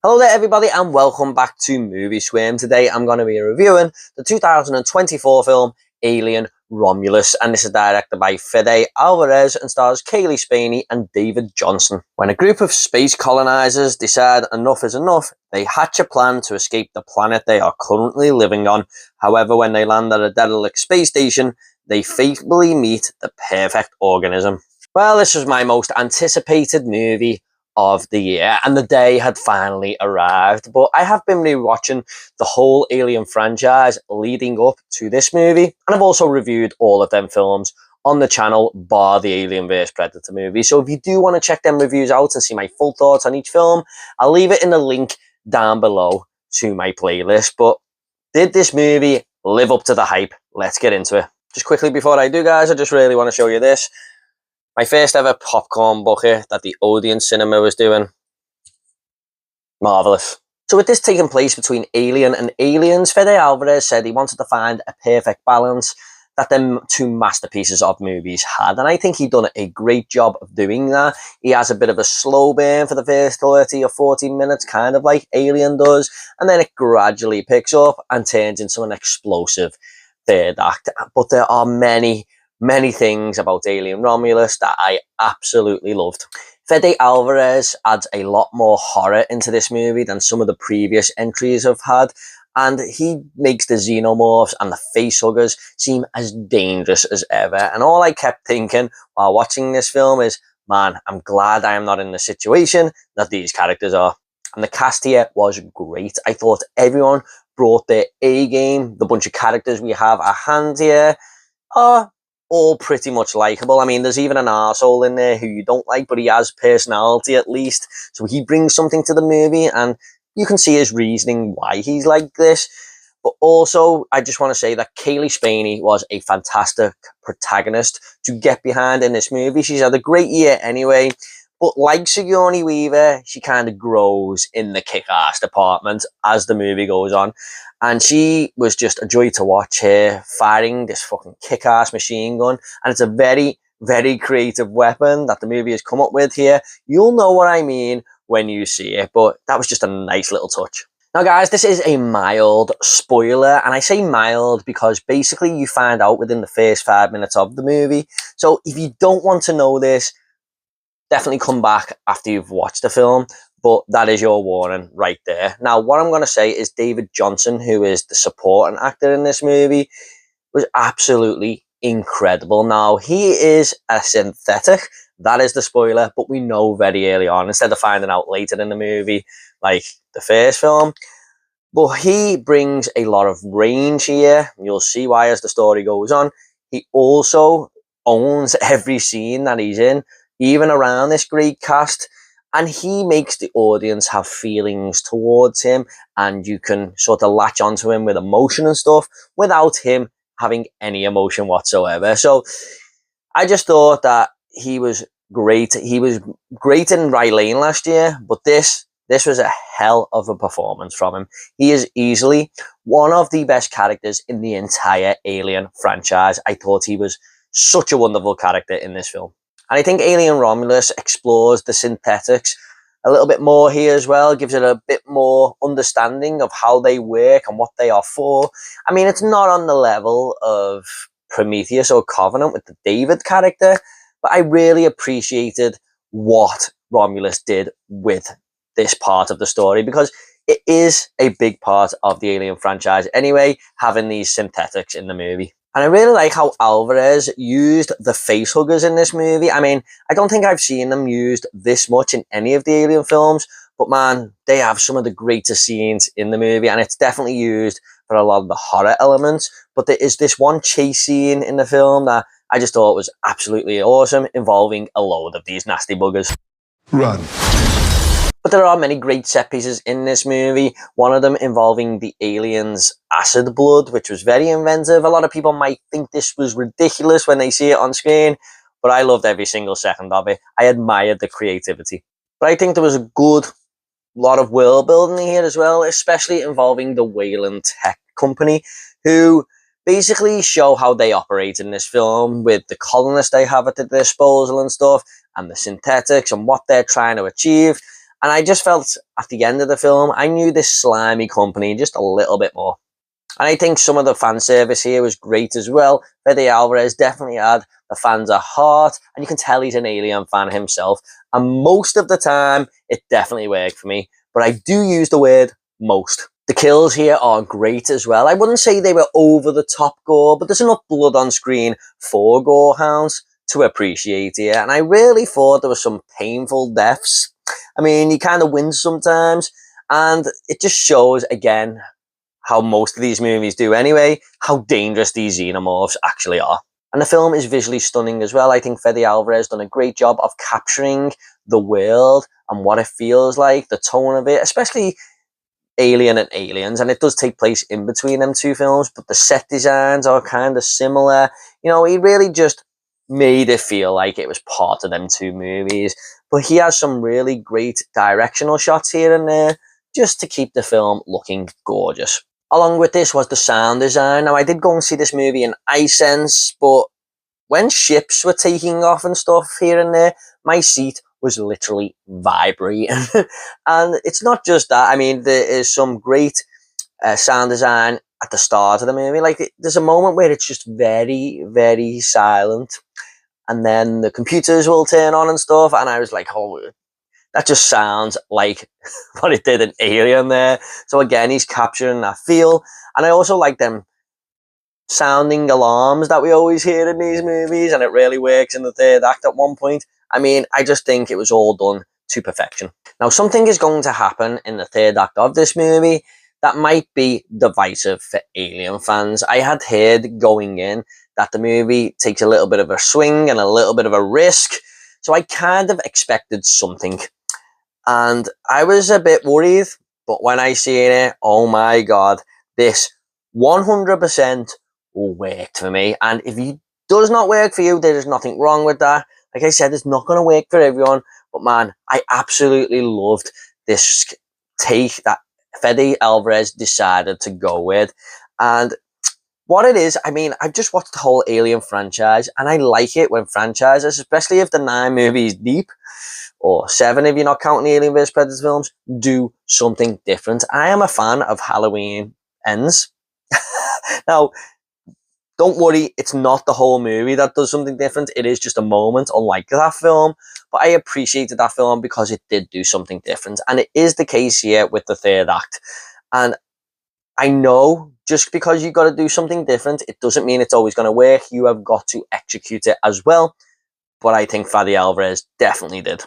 Hello there everybody and welcome back to Movie Squirm. Today I'm going to be reviewing the 2024 film Alien Romulus, and this is directed by Fede Alvarez and stars Kaylee Spaney and David Johnson. When a group of space colonizers decide enough is enough, they hatch a plan to escape the planet they are currently living on. However, when they land at a derelict space station, they fatally meet the perfect organism. Well, this was my most anticipated movie of the year, and the day had finally arrived. But I have been rewatching the whole Alien franchise leading up to this movie, and I've also reviewed all of them films on the channel, bar the Alien vs Predator movie. So if you do want to check them reviews out and see my full thoughts on each film, I'll leave it in the link down below to my playlist. But did this movie live up to the hype? Let's get into it. Just quickly before I do, guys, I just really want to show you this. My first ever popcorn bucket that the Odeon Cinema was doing. Marvellous. So with this taking place between Alien and Aliens, Fede Alvarez said he wanted to find a perfect balance that them two masterpieces of movies had. And I think he'd done a great job of doing that. He has a bit of a slow burn for the first 30 or 40 minutes, kind of like Alien does. And then it gradually picks up and turns into an explosive third act. But there are many things about Alien Romulus that I absolutely loved. Fede Alvarez adds a lot more horror into this movie than some of the previous entries have had, and he makes the xenomorphs and the facehuggers seem as dangerous as ever. And all I kept thinking while watching this film is, man, I'm glad I am not in the situation that these characters are. And the cast here was great. I thought everyone brought their A game. The bunch of characters we have at hand here are all pretty much likable. I mean, there's even an arsehole in there who you don't like, but he has personality at least. So he brings something to the movie, and you can see his reasoning why he's like this. But also, I just want to say that Kaylee Spaney was a fantastic protagonist to get behind in this movie. She's had a great year anyway. But like Sigourney Weaver, she kind of grows in the kick-ass department as the movie goes on. And she was just a joy to watch her firing this fucking kick-ass machine gun. And it's a very, very creative weapon that the movie has come up with here. You'll know what I mean when you see it, but that was just a nice little touch. Now, guys, this is a mild spoiler, and I say mild because basically you find out within the first 5 minutes of the movie. So if you don't want to know this, definitely come back after you've watched the film, but that is your warning right there. Now, what I'm going to say is David Johnson, who is the supporting actor in this movie, was absolutely incredible. Now, he is a synthetic. That is the spoiler, but we know very early on, instead of finding out later in the movie, like the first film. But he brings a lot of range here. You'll see why as the story goes on. He also owns every scene that he's in, even around this great cast, and he makes the audience have feelings towards him, and you can sort of latch onto him with emotion and stuff without him having any emotion whatsoever. So I just thought that he was great. He was great in Rye Lane last year, but this was a hell of a performance from him. He is easily one of the best characters in the entire Alien franchise. I thought he was such a wonderful character in this film. And I think Alien Romulus explores the synthetics a little bit more here as well, gives it a bit more understanding of how they work and what they are for. I mean, it's not on the level of Prometheus or Covenant with the David character, but I really appreciated what Romulus did with this part of the story, because it is a big part of the Alien franchise anyway, having these synthetics in the movie. And I really like how Alvarez used the facehuggers in this movie. I mean, I don't think I've seen them used this much in any of the Alien films, but man, they have some of the greatest scenes in the movie, and it's definitely used for a lot of the horror elements. But there is this one chase scene in the film that I just thought was absolutely awesome, involving a load of these nasty buggers. Run. But there are many great set pieces in this movie, one of them involving the aliens' acid blood, which was very inventive. A lot of people might think this was ridiculous when they see it on screen, but I loved every single second of it. I admired the creativity. But I think there was a good lot of world building here as well, especially involving the Wayland Tech Company, who basically show how they operate in this film with the colonists they have at their disposal and stuff, and the synthetics and what they're trying to achieve. And I just felt at the end of the film, I knew this slimy company just a little bit more. And I think some of the fan service here was great as well. Fede Alvarez definitely had the fans at heart, and you can tell he's an Alien fan himself. And most of the time, it definitely worked for me. But I do use the word most. The kills here are great as well. I wouldn't say they were over the top gore, but there's enough blood on screen for gorehounds to appreciate here. And I really thought there were some painful deaths. I mean, you kind of win sometimes, and it just shows, again, how most of these movies do anyway, how dangerous these xenomorphs actually are. And the film is visually stunning as well. I think Fede Alvarez done a great job of capturing the world and what it feels like, the tone of it, especially Alien and Aliens, and it does take place in between them two films, but the set designs are kind of similar. You know, he really just made it feel like it was part of them two movies. But he has some really great directional shots here and there, just to keep the film looking gorgeous. Along with this was the sound design. Now, I did go and see this movie in iSense, but when ships were taking off and stuff here and there, my seat was literally vibrating. And it's not just that. I mean, there is some great sound design at the start of the movie. Like, there's a moment where it's just very, very silent, and then the computers will turn on and stuff, and I was like, oh, that just sounds like what it did in Alien there. So again, he's capturing that feel. And I also like them sounding alarms that we always hear in these movies, and it really works in the third act at one point. I mean, I just think it was all done to perfection. Now, something is going to happen in the third act of this movie that might be divisive for Alien fans. I had heard going in that the movie takes a little bit of a swing and a little bit of a risk. So I kind of expected something. And I was a bit worried, but when I seen it, oh my God, this 100% worked for me. And if it does not work for you, there is nothing wrong with that. Like I said, it's not going to work for everyone, but man, I absolutely loved this take that Fede Alvarez decided to go with. And what it is, I mean, I've just watched the whole Alien franchise, and I like it when franchises, especially if the 9 movies deep, or 7 if you're not counting the Alien vs Predator films, do something different. I am a fan of Halloween Ends. Now, don't worry, it's not the whole movie that does something different. It is just a moment, unlike that film. But I appreciated that film because it did do something different. And it is the case here with the third act. And I know just because you've got to do something different, it doesn't mean it's always going to work. You have got to execute it as well. But I think Fede Alvarez definitely did.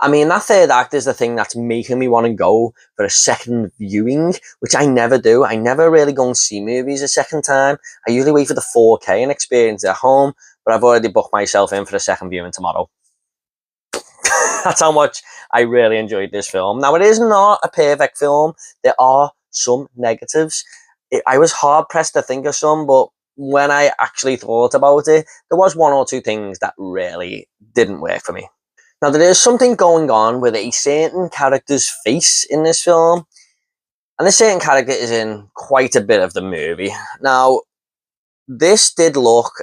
I mean, that third act is the thing that's making me want to go for a second viewing, which I never do. I never really go and see movies a second time. I usually wait for the 4K and experience it at home, but I've already booked myself in for a second viewing tomorrow. That's how much I really enjoyed this film. Now, it is not a perfect film. There are some negatives. I was hard-pressed to think of some, but when I actually thought about it, there was 1 or 2 things that really didn't work for me. Now, there is something going on with a certain character's face in this film, and this certain character is in quite a bit of the movie. Now, this did look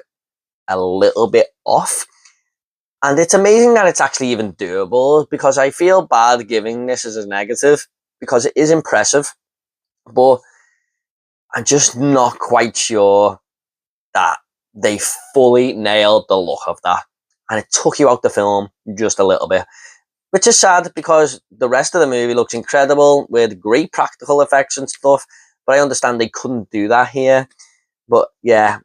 a little bit off, and it's amazing that it's actually even doable, because I feel bad giving this as a negative, because it is impressive, but I'm just not quite sure that they fully nailed the look of that. And it took you out the film just a little bit, which is sad because the rest of the movie looks incredible with great practical effects and stuff. But I understand they couldn't do that here. But yeah,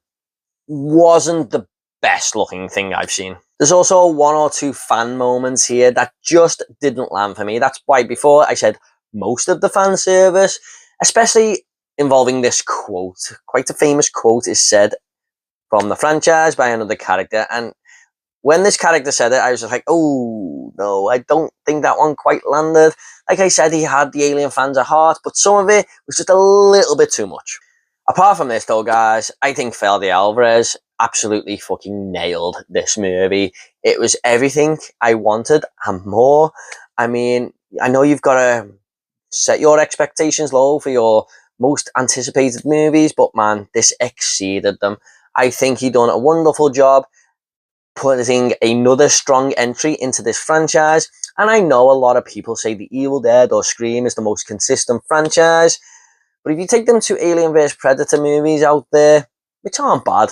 wasn't the best looking thing I've seen. There's also 1 or 2 fan moments here that just didn't land for me. That's why before I said most of the fan service, especially involving this quote. Quite a famous quote is said from the franchise by another character, and when this character said it, I was just like, oh, no, I don't think that one quite landed. Like I said, he had the Alien fans at heart, but some of it was just a little bit too much. Apart from this, though, guys, I think Fede Alvarez absolutely fucking nailed this movie. It was everything I wanted and more. I mean, I know you've got to set your expectations low for your most anticipated movies, but man, this exceeded them. I think he done a wonderful job putting another strong entry into this franchise, And I know a lot of people say The Evil Dead or Scream is the most consistent franchise, but if you take them to Alien vs Predator movies out there, which aren't bad,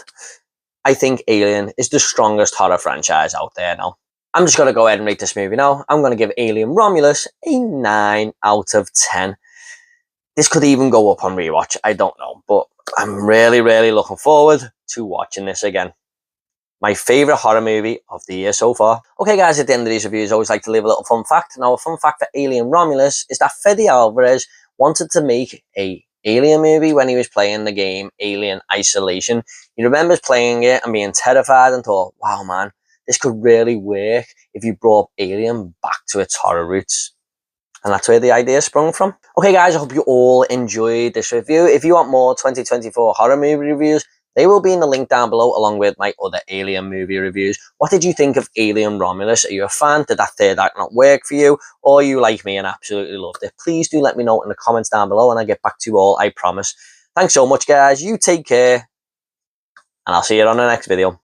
I think Alien is the strongest horror franchise out there now. I'm just going to go ahead and rate this movie now. I'm going to give Alien Romulus a 9 out of 10. This could even go up on rewatch, I don't know, but I'm really, really looking forward to watching this again. My favourite horror movie of the year so far. Okay guys, at the end of these reviews I always like to leave a little fun fact. Now a fun fact for Alien Romulus is that Fede Alvarez wanted to make a Alien movie when he was playing the game Alien Isolation. He remembers playing it and being terrified and thought, wow man, this could really work if you brought Alien back to its horror roots. And that's where the idea sprung from. Okay guys, I hope you all enjoyed this review. If you want more 2024 horror movie reviews, they will be in the link down below along with my other Alien movie reviews. What did you think of Alien Romulus? Are you a fan? Did that third act not work for you? Or you like me and absolutely loved it? Please do let me know in the comments down below and I'll get back to you all, I promise. Thanks so much guys, you take care, and I'll see you on the next video.